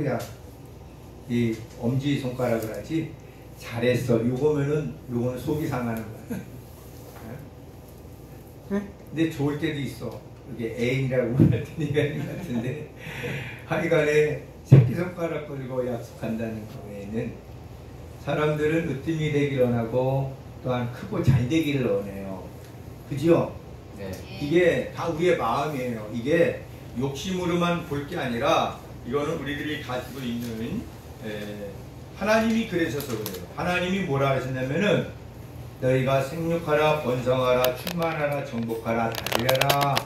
야, 이 엄지 손가락을 하지 잘했어. 요거는 속이 상하는 거야. 근데 좋을 때도 있어. 이게 애인이라고 같은데 하여간에 새끼손가락 걸고 약속한다는 그 외에는 사람들은 으뜸이 되기를 원하고 또한 크고 잘 되기를 원해요. 그죠? 네. 이게 다 우리의 마음이에요. 이게 욕심으로만 볼 게 아니라 이거는 우리들이 가지고 있는 하나님이 그러셔서 그래요. 하나님이 뭐라 하셨냐면은 너희가 생육하라 번성하라 충만하라 정복하라 다스려라.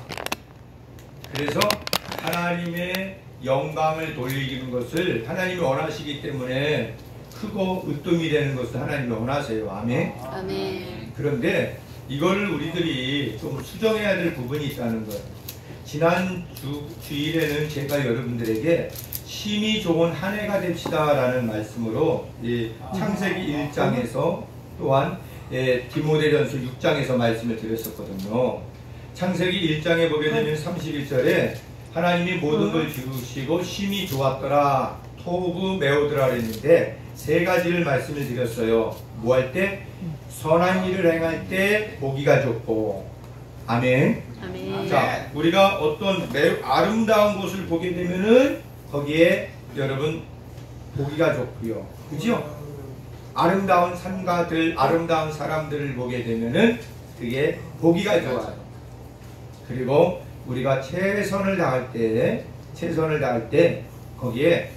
그래서 하나님의 영광을 돌리는 것을 하나님이 원하시기 때문에 크고 으뜸이 되는 것을 하나님이 원하세요. 아멘. 아멘. 그런데 이걸 우리들이 좀 수정해야 될 부분이 있다는 거예요. 지난 주일에는 제가 여러분들에게 심히 좋은 한 해가 됩시다 라는 말씀으로 창세기 1장에서 또한 디모데전서 6장에서 말씀을 드렸었거든요. 창세기 1장에 보게 되면 31절에 하나님이 모든 걸 지으시고 심히 좋았더라 토부 메오드라 그랬는데 세 가지를 말씀을 드렸어요. 뭐 할 때? 선한 일을 행할 때 보기가 좋고. 아멘. 아멘. 자, 우리가 어떤 매우 아름다운 곳을 보게 되면은 거기에 여러분 보기가 좋고요. 그죠? 아름다운 산가들, 아름다운 사람들을 보게 되면은 그게 보기가 좋아요. 그리고 우리가 최선을 다할 때 거기에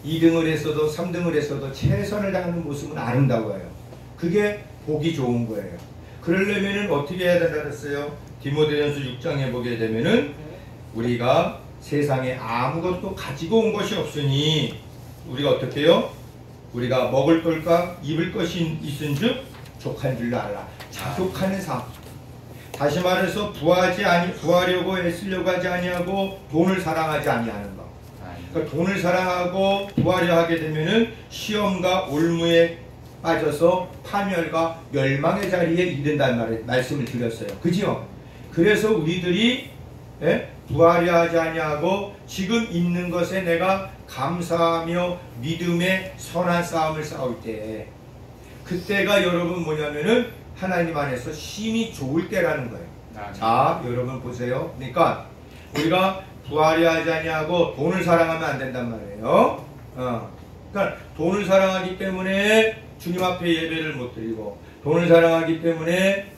2등을 했어도 3등을 했어도 최선을 다하는 모습은 아름다워요. 그게 보기 좋은 거예요. 그러려면은 어떻게 해야 된다 그랬어요? 디모데전서 6장에 보게 되면은 우리가 세상에 아무것도 가지고 온 것이 없으니 우리가 어떻게 해요? 우리가 먹을 것과 입을 것이 있은즉 족한 줄로 알라. 자족하는 삶. 다시 말해서 부하려고 애쓰려고 하지 아니하고 돈을 사랑하지 아니하는 것. 그러니까 돈을 사랑하고 부하려 하게 되면은 시험과 올무에 빠져서 파멸과 멸망의 자리에 이른다는 말씀을 드렸어요. 그죠? 그래서 우리들이 부하려 하지 아니하고 지금 있는 것에 내가 감사하며 믿음의 선한 싸움을 싸울 때 그때가 여러분 뭐냐면은 하나님 안에서 심히 좋을 때라는 거예요. 자, 여러분 보세요. 그러니까 우리가 부하려 하지 아니하고 돈을 사랑하면 안 된단 말이에요. 그러니까 돈을 사랑하기 때문에 주님 앞에 예배를 못 드리고 돈을 사랑하기 때문에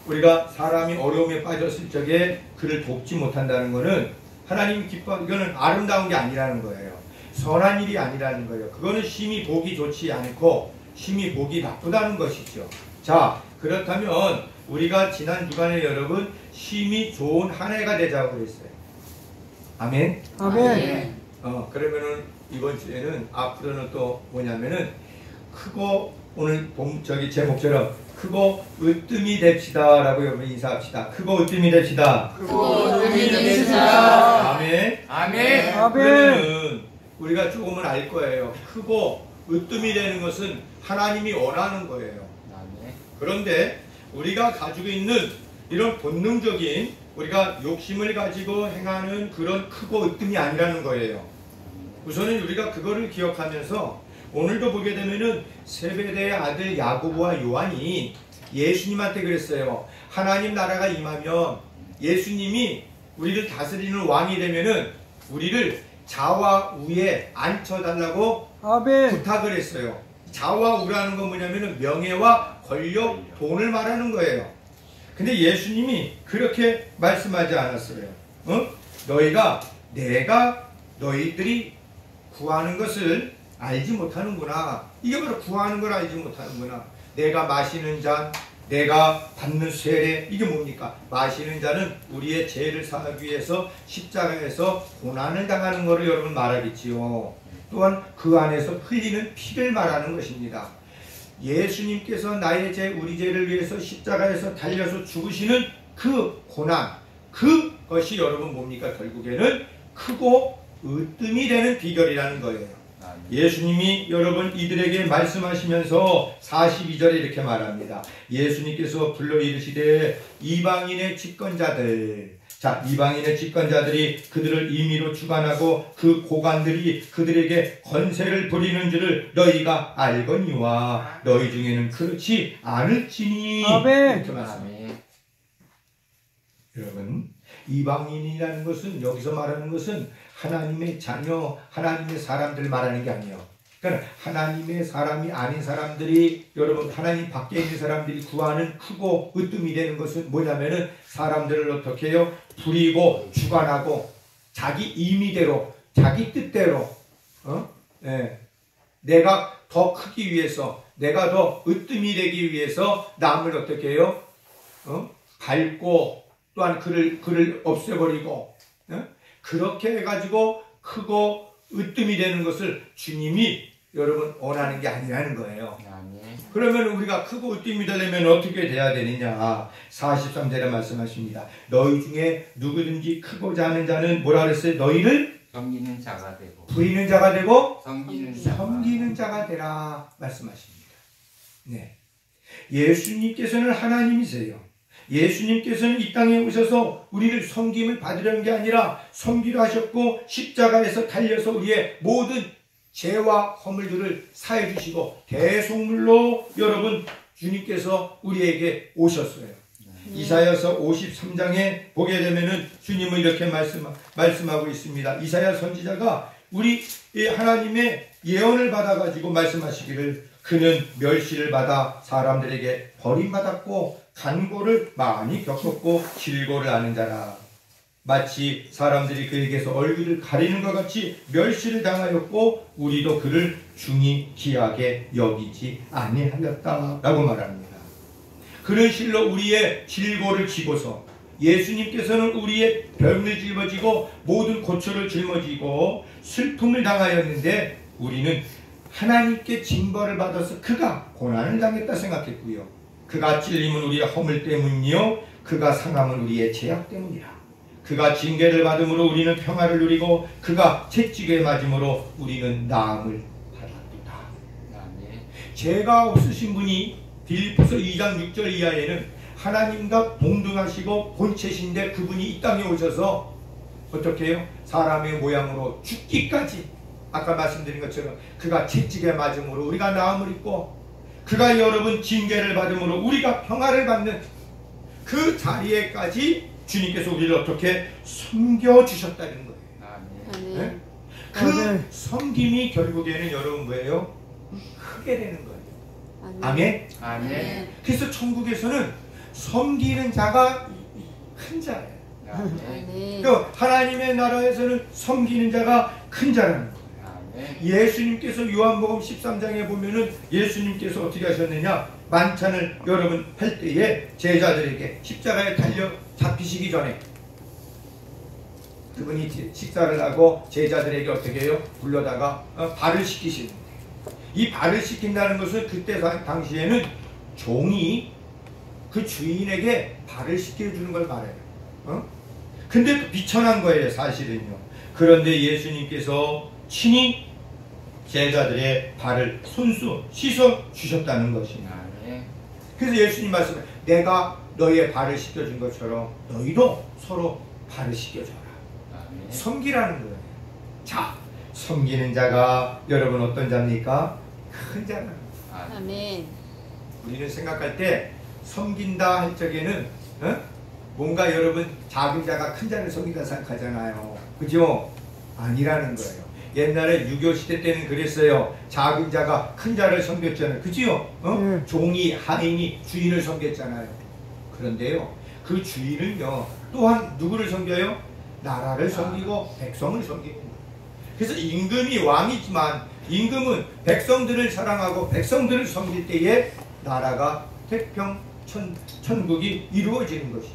우리가 사람이 어려움에 빠졌을 적에 그를 돕지 못한다는 것은 하나님 이거는 아름다운 게 아니라는 거예요. 선한 일이 아니라는 거예요. 그거는 심히 보기 좋지 않고 심히 보기 나쁘다는 것이죠. 자, 그렇다면 우리가 지난 주간에 여러분 심히 좋은 한 해가 되자고 그랬어요. 아멘. 아멘. 그러면은 이번 주에는 앞으로는 또 뭐냐면은 크고 오늘 제목처럼 크고 으뜸이 됩시다 라고 여러분 인사합시다. 크고 으뜸이 됩시다. 크고 으뜸이 됩시다. 아멘. 아멘. 그러면은 우리가 조금은 알 거예요. 크고 으뜸이 되는 것은 하나님이 원하는 거예요. 그런데 우리가 가지고 있는 이런 본능적인 우리가 욕심을 가지고 행하는 그런 크고 으뜸이 아니라는 거예요. 우선은 우리가 그거를 기억하면서 오늘도 보게 되면은 세베대의 아들 야고보와 요한이 예수님한테 그랬어요. 하나님 나라가 임하면 예수님이 우리를 다스리는 왕이 되면은 우리를 좌와 우에 앉혀달라고 부탁을 했어요. 좌와 우라는 건 뭐냐면은 명예와 권력, 돈을 말하는 거예요. 근데 예수님이 그렇게 말씀하지 않았어요. 내가 너희들이 구하는 것을 알지 못하는구나. 이게 바로 구하는 걸 알지 못하는구나. 내가 마시는 잔, 내가 받는 세례, 이게 뭡니까? 마시는 잔은 우리의 죄를 사하기 위해서 십자가에서 고난을 당하는 것을 여러분 말하겠지요. 또한 그 안에서 흘리는 피를 말하는 것입니다. 예수님께서 나의 죄, 우리 죄를 위해서 십자가에서 달려서 죽으시는 그 고난, 그것이 여러분 뭡니까? 결국에는 크고 으뜸이 되는 비결이라는 거예요. 예수님이 여러분 이들에게 말씀하시면서 42절에 이렇게 말합니다. 예수님께서 불러 이르시되 이방인의 집권자들 자, 이방인의 집권자들이 그들을 임의로 주관하고 그 고관들이 그들에게 권세를 부리는 줄을 너희가 알거니와 너희 중에는 그렇지 않을지니. 아멘. 이렇게 말씀합니다. 여러분, 이방인이라는 것은, 여기서 말하는 것은 하나님의 자녀, 하나님의 사람들 말하는 게 아니에요. 그러니까 하나님의 사람이 아닌 사람들이, 여러분, 하나님 밖에 있는 사람들이 구하는 크고 으뜸이 되는 것은 뭐냐면은 사람들을 어떻게 해요? 부리고 주관하고 자기 임의대로, 자기 뜻대로, 내가 더 크기 위해서, 내가 더 으뜸이 되기 위해서 남을 어떻게 해요? 밟고 또한 그를 없애버리고, 그렇게 해가지고 크고 으뜸이 되는 것을 주님이 여러분 원하는 게 아니라는 거예요. 그러면 우리가 크고 으뜸이 되려면 어떻게 돼야 되느냐? 43절에 말씀하십니다. 너희 중에 누구든지 크고자 하는 자는 뭐라 그랬어요? 너희를 섬기는 자가 되고 부리는 자가 되고 섬기는 자가 되라 말씀하십니다. 네, 예수님께서는 하나님이세요. 예수님께서는 이 땅에 오셔서 우리를 섬김을 받으려는 게 아니라 섬기려 하셨고 십자가에서 달려서 우리의 모든 죄와 허물들을 사해 주시고 대속물로 여러분 주님께서 우리에게 오셨어요. 이사야서 53장에 보게 되면은 주님은 이렇게 말씀하고 있습니다. 이사야 선지자가 우리 하나님의 예언을 받아가지고 말씀하시기를 그는 멸시를 받아 사람들에게 버림받았고 간고를 많이 겪었고 질고를 아는 자라. 마치 사람들이 그에게서 얼굴을 가리는 것 같이 멸시를 당하였고 우리도 그를 중히 귀하게 여기지 아니하였다 라고 말합니다. 그런 실로 우리의 질고를 지고서 예수님께서는 우리의 병을 짊어지고 모든 고초를 짊어지고 슬픔을 당하였는데 우리는 하나님께 징벌을 받아서 그가 고난을 당했다 생각했고요. 그가 찔림은 우리의 허물 때문이요 그가 상함은 우리의 죄악 때문이라. 그가 징계를 받음으로 우리는 평화를 누리고 그가 채찍에 맞음으로 우리는 나음을 받았도다. 죄가 없으신 분이 빌립보서 2장 6절 이하에는 하나님과 동등하시고 본체신데 그분이 이 땅에 오셔서 어떻게 해요? 사람의 모양으로 죽기까지, 아까 말씀드린 것처럼 그가 채찍에 맞음으로 우리가 나음을 입고 그가 여러분 징계를 받음으로 우리가 평화를 받는 그 자리에까지 주님께서 우리를 어떻게 섬겨주셨다는 거예요. 네? 그 섬김이 결국에는 여러분 뭐예요? 크게 되는 거예요. 아멘? 아멘. 그래서 천국에서는 섬기는 자가 큰 자예요. 또 하나님의 나라에서는 섬기는 자가 큰 자라는 거예요. 예수님께서 요한복음 13장에 보면은 예수님께서 어떻게 하셨느냐? 만찬을 여러분 할 때에 제자들에게 십자가에 달려 잡히시기 전에 그분이 식사를 하고 제자들에게 어떻게 해요? 불러다가 발을 씻기시는데, 이 발을 씻긴다는 것은 그때 당시에는 종이 그 주인에게 발을 씻겨주는 걸 말해요. 근데 비천한 거예요, 사실은요. 그런데 예수님께서 친히 제자들의 발을 손수 씻어 주셨다는 것입니다. 그래서 예수님 말씀을 내가 너희의 발을 씻겨준 것처럼 너희도 서로 발을 씻겨줘라. 섬기라는 거예요. 자, 섬기는 자가 여러분 어떤 자입니까? 큰 자라는 거예요. 아멘. 우리는 생각할 때 섬긴다 할 적에는 뭔가 여러분 작은 자가 큰 자를 섬긴다 생각하잖아요. 그죠? 아니라는 거예요. 옛날에 유교 시대 때는 그랬어요. 작은 자가 큰 자를 섬겼잖아요. 그지요? 종이 하인이 주인을 섬겼잖아요. 그런데요, 그 주인은요 또한 누구를 섬겨요? 나라를 섬기고 백성을 섬기는 거예요. 그래서 임금이 왕이지만 임금은 백성들을 사랑하고 백성들을 섬길 때에 나라가 태평 천국이 이루어지는 것이죠.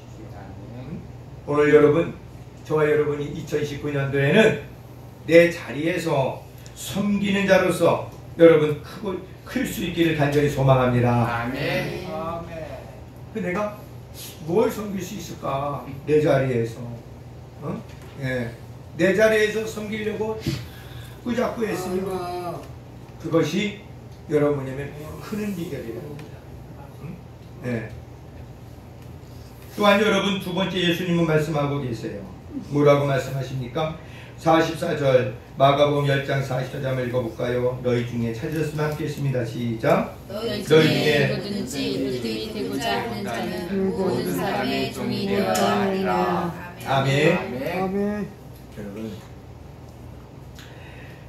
오늘 여러분, 저와 여러분이 2019년도에는 내 자리에서 섬기는 자로서 여러분 클 수 있기를 간절히 소망합니다. 아멘. 내가 뭘 섬길 수 있을까? 내 자리에서 내 자리에서 섬기려고 자꾸 애쓰면 그것이 여러분 뭐냐면 크는 비결이랍니다. 또한 여러분 두 번째 예수님은 말씀하고 계세요. 뭐라고 말씀하십니까? 44절 마가복음 10장 44절 한번 읽어볼까요? 너희 중에 찾으셨으면 함께 했습니다. 시작. 너희 중에 중에 누구든지 으뜸이 되고자 하는 자는 모든 사람의 종이 되어야 하리라. 아멘. 아멘. 여러분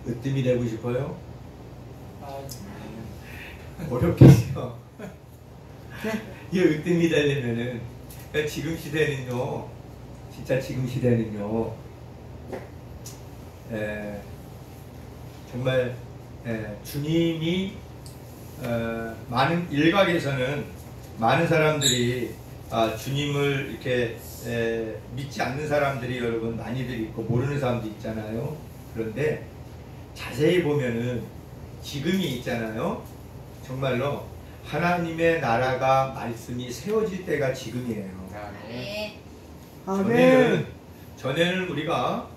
으뜸이 되고 싶어요? 어렵겠어요. 이 으뜸이 되려면은 지금 시대는요, 진짜 지금 시대는요, 정말 주님이 많은 일각에서는 많은 사람들이 주님을 이렇게 믿지 않는 사람들이 여러분 많이들 있고 모르는 사람도 있잖아요. 그런데 자세히 보면은 지금이 있잖아요. 정말로 하나님의 나라가 말씀이 세워질 때가 지금이에요. 아멘. 전에는 우리가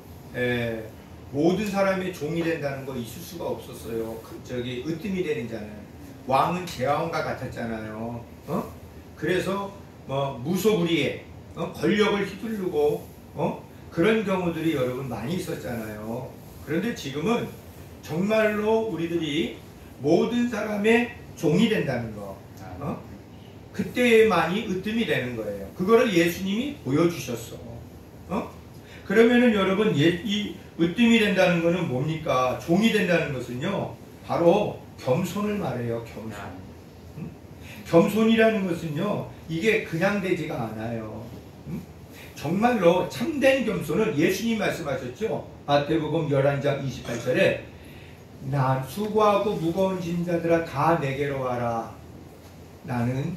모든 사람의 종이 된다는 거 있을 수가 없었어요. 저기 으뜸이 되는 자는 왕은 제왕과 같았잖아요. 그래서 뭐 무소불위에 권력을 휘두르고 그런 경우들이 여러분 많이 있었잖아요. 그런데 지금은 정말로 우리들이 모든 사람의 종이 된다는 거, 그때만이 으뜸이 되는 거예요. 그거를 예수님이 보여주셨어. 그러면은 여러분 이 으뜸이 된다는 거는 뭡니까? 종이 된다는 것은요, 바로 겸손을 말해요. 겸손. 겸손이라는 것은요, 이게 그냥 되지가 않아요. 정말로 참된 겸손은 예수님 말씀하셨죠. 마태복음 11장 28절에 나 수고하고 무거운 짐자들아 다 내게로 와라. 나는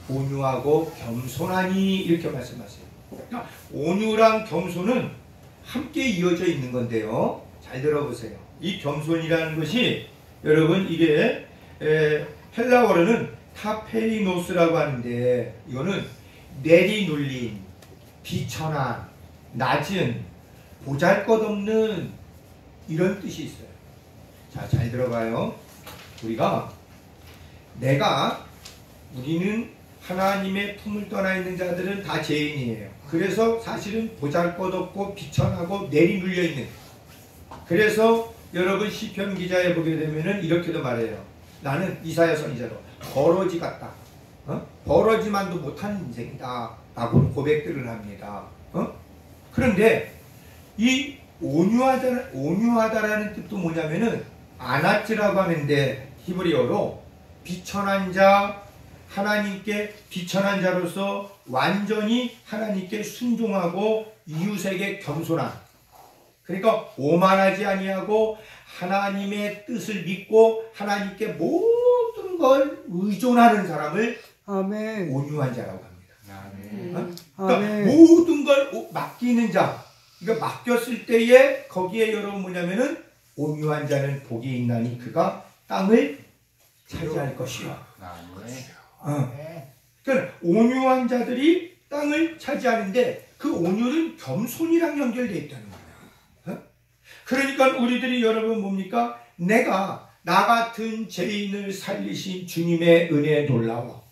온유하고 겸손하니, 이렇게 말씀하세요. 그러니까 온유랑 겸손은 함께 이어져 있는 건데요. 잘 들어보세요. 이 겸손이라는 것이 여러분 이게 헬라어로는 타페리노스라고 하는데 이거는 내리눌린, 비천한, 낮은, 보잘것없는 이런 뜻이 있어요. 자, 잘 들어봐요. 우리는 하나님의 품을 떠나 있는 자들은 다 죄인이에요. 그래서 사실은 보잘것없고 비천하고 내리눌려 있는. 그래서 여러분 시편 기자에 보게 되면은 이렇게도 말해요. 나는 이사야 선지자로 버러지 같다. 버러지만도 못한 인생이다. 라고 고백들을 합니다. 그런데 이 온유하다라는 뜻도 뭐냐면은 아나츠라고 하는데 히브리어로 비천한 자, 하나님께 비천한 자로서 완전히 하나님께 순종하고 이웃에게 겸손한, 그러니까 오만하지 아니하고 하나님의 뜻을 믿고 하나님께 모든 걸 의존하는 사람을 아멘. 온유한 자라고 합니다. 그러니까 아멘. 모든 걸 맡기는 자, 그러니까 맡겼을 때에 거기에 여러분 뭐냐면은 온유한 자는 복이 있나니 그가 땅을 차지할 것이요. 그러니까 온유한 자들이 땅을 차지하는데 그 온유는 겸손이랑 연결되어 있다는 거예요. 그러니까 우리들이 여러분 뭡니까? 나 같은 죄인을 살리신 주님의 은혜에 놀라워.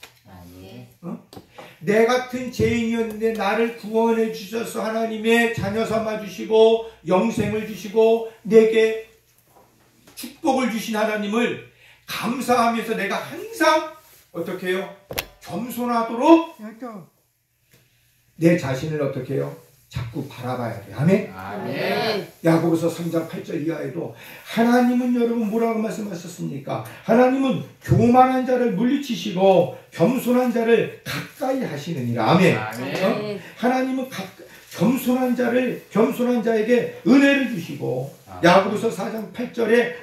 내 같은 죄인이었는데 나를 구원해 주셔서 하나님의 자녀 삼아 주시고 영생을 주시고 내게 축복을 주신 하나님을 감사하면서 내가 항상 어떻게 해요? 겸손하도록 내 자신을 어떻게 해요? 자꾸 바라봐야 돼요. 아멘? 아멘. 야고보서 3장 8절 이하에도 하나님은 여러분 뭐라고 말씀하셨습니까? 하나님은 교만한 자를 물리치시고 겸손한 자를 가까이 하시느니라. 아멘. 아멘. 하나님은 겸손한 자에게 은혜를 주시고, 야고보서 4장 8절에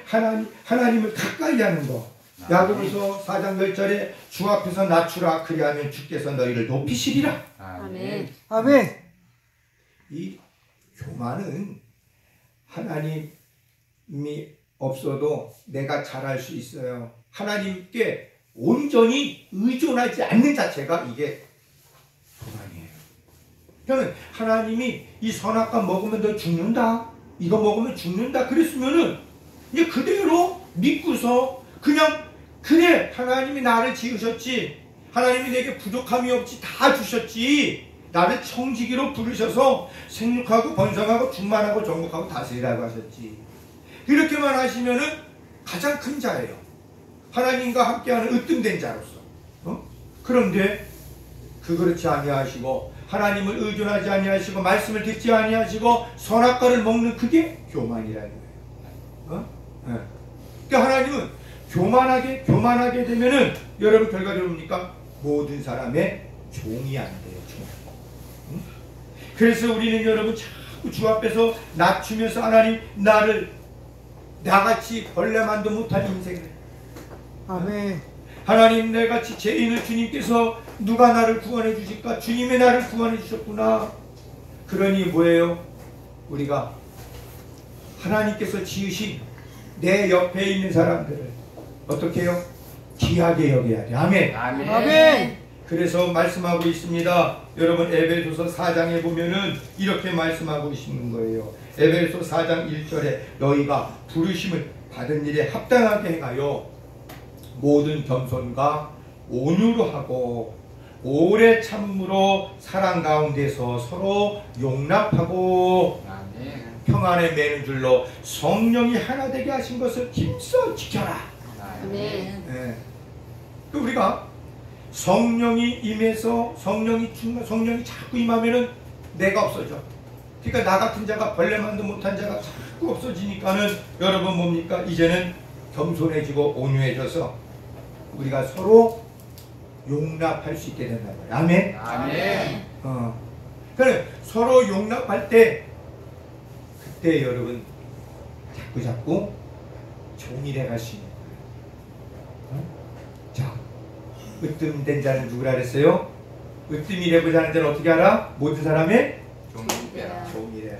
하나님을 가까이 하는 거. 야고보서 4장 10절에 주 앞에서 낮추라. 그리하면 주께서 너희를 높이시리라. 아멘. 아멘. 이 교만은 하나님이 없어도 내가 잘할 수 있어요. 하나님께 온전히 의존하지 않는 자체가 이게 교만이에요. 그러면 하나님이 이 선악과 먹으면 너 죽는다, 이거 먹으면 죽는다 그랬으면은 이제 그대로 믿고서 그냥 그래 하나님이 나를 지으셨지, 하나님이 내게 부족함이 없지 다 주셨지. 나를 청지기로 부르셔서 생육하고 번성하고 충만하고 정복하고 다스리라고 하셨지. 이렇게만 하시면은 가장 큰 자예요. 하나님과 함께하는 으뜸된 자로서. 그런데 그렇지 아니하시고 하나님을 의존하지 아니하시고 말씀을 듣지 아니하시고 선악과를 먹는 그게 교만이라는 거예요. 그러니까 하나님은 교만하게 되면은 여러분 결과적으로 뭡니까? 모든 사람의 종이 안 돼요. 종. 그래서 우리는 여러분 자꾸 주 앞에서 낮추면서 하나님 나를 나같이 벌레만도 못한 인생을 아멘. 하나님 내같이 죄인을 주님께서 누가 나를 구원해 주실까? 주님이 나를 구원해 주셨구나. 그러니 뭐예요? 우리가 하나님께서 지으신 내 옆에 있는 사람들을 어떻게 해요? 귀하게 여겨야 돼. 아멘. 아멘. 아멘. 그래서 말씀하고 있습니다. 여러분 에베소서 4장에 보면은 이렇게 말씀하고 있는 거예요. 에베소 4장 1절에 너희가 부르심을 받은 일에 합당하게 행하여 모든 겸손과 온유로 하고 오래 참음으로 사랑 가운데서 서로 용납하고 아멘. 평안에 매는 줄로 성령이 하나 되게 하신 것을 힘써 지켜라. 아멘. 네. 우리가 성령이 임해서 성령이 자꾸 임하면은 내가 없어져. 그러니까 나 같은 자가 벌레만도 못한 자가 자꾸 없어지니까는 여러분 뭡니까? 이제는 겸손해지고 온유해져서 우리가 서로 용납할 수 있게 된다는 거예요. 아멘. 아멘. 그래 서로 용납할 때 그때 여러분 자꾸 종이 돼갈 수 있는 거예요. 자, 으뜸된 자는 누구라 그랬어요? 으뜸이 되고자 하는 자는 어떻게 하라? 모든 사람의 종이 되라. 종이 되라.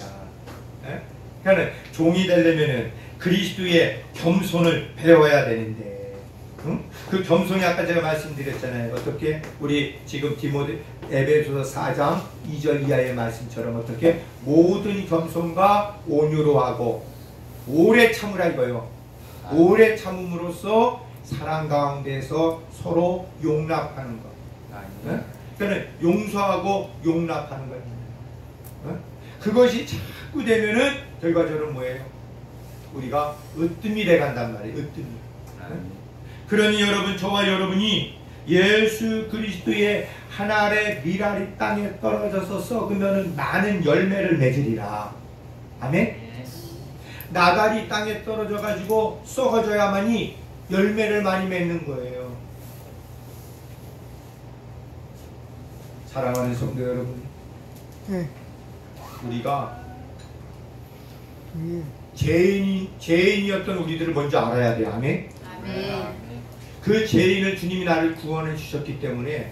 그러니까 종이 되려면은 그리스도의 겸손을 배워야 되는데, 그 겸손이 아까 제가 말씀드렸잖아요. 어떻게 우리 지금 에베소서 4장 2절 이하의 말씀처럼 어떻게 모든 겸손과 온유로 하고 오래 참으라 이거요. 오래 참음으로써 사랑 가운데서 서로 용납하는 것. 그러니까 용서하고 용납하는 거예요. 그것이 자꾸 되면은 결과적으로 뭐예요? 우리가 으뜸이 돼간단 말이에요. 으뜸이. 그러니 여러분, 저와 여러분이 예수 그리스도의 한 알의 밀알이 땅에 떨어져서 썩으면 많은 열매를 맺으리라. 아멘? 나달이 땅에 떨어져 가지고 썩어져야만이 열매를 많이 맺는 거예요. 사랑하는 성도 여러분, 네. 우리가 예. 죄인이었던 우리들을 먼저 알아야 돼요. 아멘? 아멘. 그 죄인을 주님이 나를 구원해 주셨기 때문에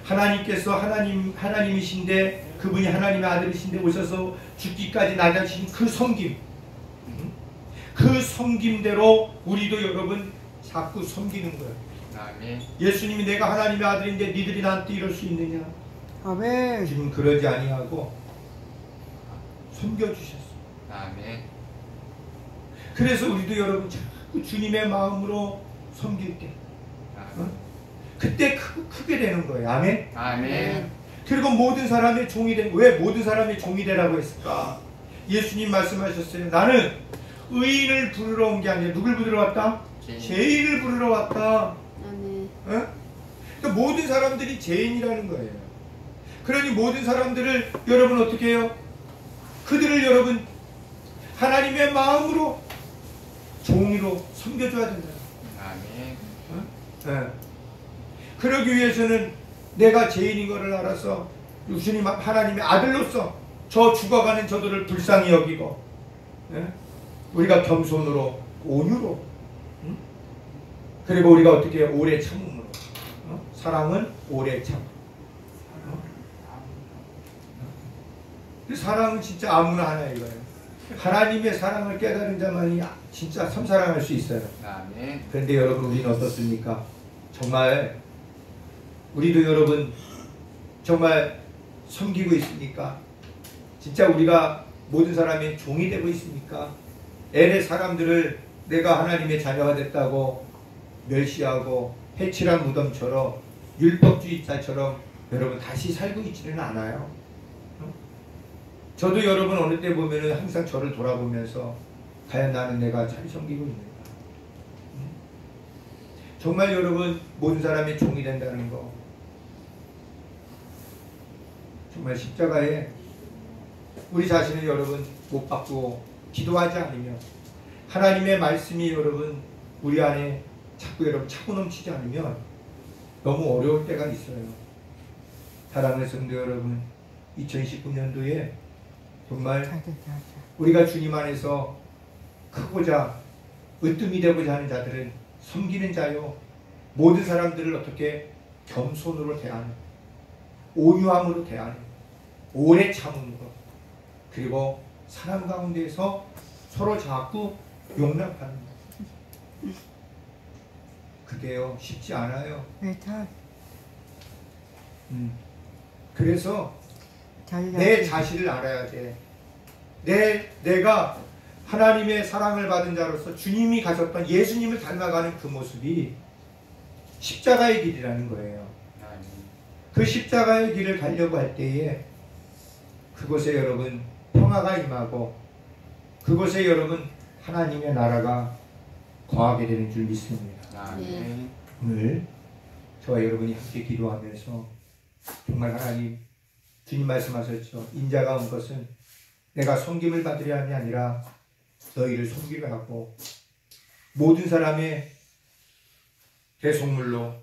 하나님께서 하나님이신데 그분이 하나님의 아들이신데 오셔서 죽기까지 나가신 그 섬김, 그 섬김대로 우리도 여러분 자꾸 섬기는 거예요. 아멘. 예수님이 내가 하나님의 아들인데 니들이 나한테 이럴 수 있느냐? 아멘. 지금 그러지 아니하고 섬겨주셨어요. 아멘. 그래서 우리도 여러분 자꾸 주님의 마음으로 섬길 때 그때 크게 되는 거예요. 아멘? 아멘. 그리고 모든 사람의 종이 된, 왜 모든 사람의 종이 되라고 했을까? 예수님 말씀하셨어요. 나는 의인을 부르러 온 게 아니라 누굴 부르러 왔다? 죄인을 부르러 왔다. 아멘. 그러니까 모든 사람들이 죄인이라는 거예요. 그러니 모든 사람들을 여러분 어떻게 해요? 그들을 여러분 하나님의 마음으로 종이로 섬겨줘야 된다. 아멘. 그러기 위해서는 내가 죄인인 것을 알아서 주님 하나님의 아들로서 저 죽어가는 저들을 불쌍히 여기고 우리가 겸손으로 온유로 그리고 우리가 어떻게 해요? 오래 참음으로 사랑은 오래 참. 사랑은 진짜 아무나 하나 이거예요. 하나님의 사랑을 깨달은 자만이 진짜 참사랑할 수 있어요. 아멘. 그런데 여러분 우리는 어떻습니까? 정말 우리도 여러분 정말 섬기고 있습니까? 진짜 우리가 모든 사람의 종이 되고 있습니까? 엘의 사람들을 내가 하나님의 자녀가 됐다고 멸시하고 해칠한 무덤처럼 율법주의자처럼 여러분 다시 살고 있지는 않아요. 저도 여러분 어느 때 보면은 항상 저를 돌아보면서 과연 나는 내가 잘 섬기고 있는가. 정말 여러분 모든 사람의 종이 된다는 거 정말 십자가에 우리 자신을 여러분 못 받고 기도하지 않으면 하나님의 말씀이 여러분 우리 안에 자꾸 여러분 차고 넘치지 않으면 너무 어려울 때가 있어요. 사랑하는 성도 여러분, 2019년도에 정말 우리가 주님 안에서 크고자 으뜸이 되고자 하는 자들은 섬기는 자요, 모든 사람들을 어떻게 겸손으로 대하는, 온유함으로 대하는, 오래 참음으로, 그리고 사람 가운데서 서로 자꾸 용납하는, 그게요 쉽지 않아요. 그래서 내 자신을 알아야 돼. 내가 하나님의 사랑을 받은 자로서 주님이 가셨던 예수님을 닮아가는 그 모습이 십자가의 길이라는 거예요. 그 십자가의 길을 가려고 할 때에 그곳에 여러분 평화가 임하고 그곳에 여러분 하나님의 나라가 거하게 되는 줄 믿습니다. 네. 오늘 저와 여러분이 함께 기도하면서 정말 하나님, 주님 말씀하셨죠. 인자가 온 것은 내가 섬김을 받으려 함이 아니라 너희를 섬기려 하고 모든 사람의 대속물로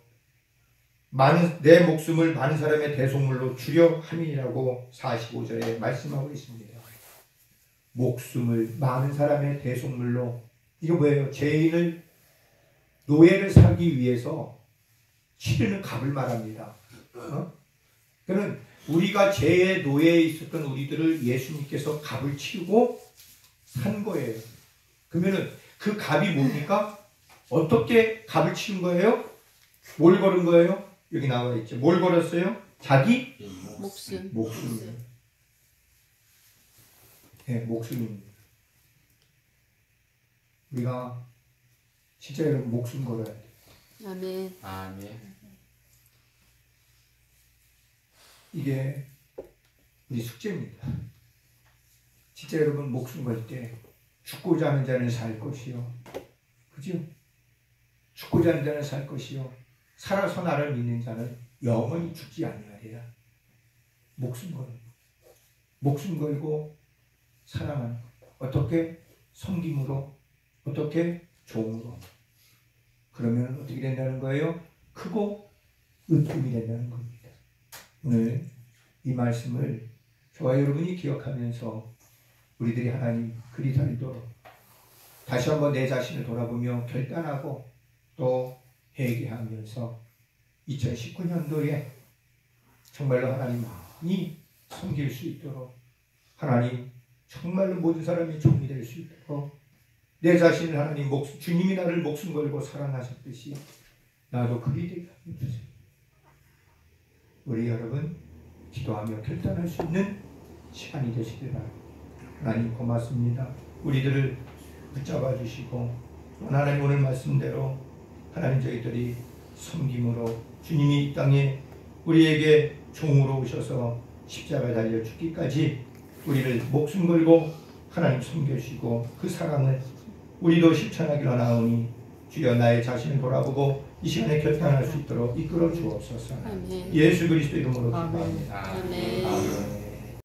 내 목숨을 많은 사람의 대속물로 주려 함이라고 45절에 말씀하고 있습니다. 목숨을 많은 사람의 대속물로, 이거 뭐예요? 죄인을 노예를 사기 위해서 치르는 값을 말합니다. 그러면 우리가 죄의 노예에 있었던 우리들을 예수님께서 값을 치르고 산 거예요. 그러면은 그 값이 뭡니까? 어떻게 값을 치른 거예요? 뭘 걸은 거예요? 여기 나와 있죠. 뭘 걸었어요? 자기 목숨. 네, 목숨입니다. 우리가 진짜 여러분 목숨 걸어야 돼요. 아멘. 아멘. 이게 우리 숙제입니다. 진짜 여러분 목숨 걸 때 죽고자 하는 자는 살 것이요, 그죠? 죽고자 하는 자는 살 것이요, 살아서 나를 믿는 자는 영원히 죽지 아니하리라. 목숨 걸고, 목숨 걸고 사랑하는 것. 어떻게? 섬김으로, 어떻게? 종으로. 그러면 어떻게 된다는 거예요? 크고 으뜸이 된다는 겁니다. 오늘 이 말씀을 저와 여러분이 기억하면서 우리들이 하나님 그리 닮도록 다시 한번 내 자신을 돌아보며 결단하고 또 회개하면서 2019년도에 정말로 하나님이 섬길 수 있도록, 하나님 정말로 모든 사람이 종이 될 수 있도록 내 자신을 하나님 주님이 나를 목숨 걸고 사랑하셨듯이 나도 그리 되게 하여 주세요. 우리 여러분 기도하며 결단할 수 있는 시간이 되시길 바랍니다. 하나님 고맙습니다. 우리들을 붙잡아 주시고 하나님 오늘 말씀대로 하나님 저희들이 섬김으로 주님이 이 땅에 우리에게 종으로 오셔서 십자가에 달려 죽기까지 우리를 목숨 걸고 하나님 섬겨주시고 그 사랑을 우리도 실천하기로 하나오니 주여 나의 자신을 돌아보고 이 시간에 결단할 수 있도록 이끌어 주옵소서. 아멘. 예수 그리스도 이름으로 기도합니다. 아멘.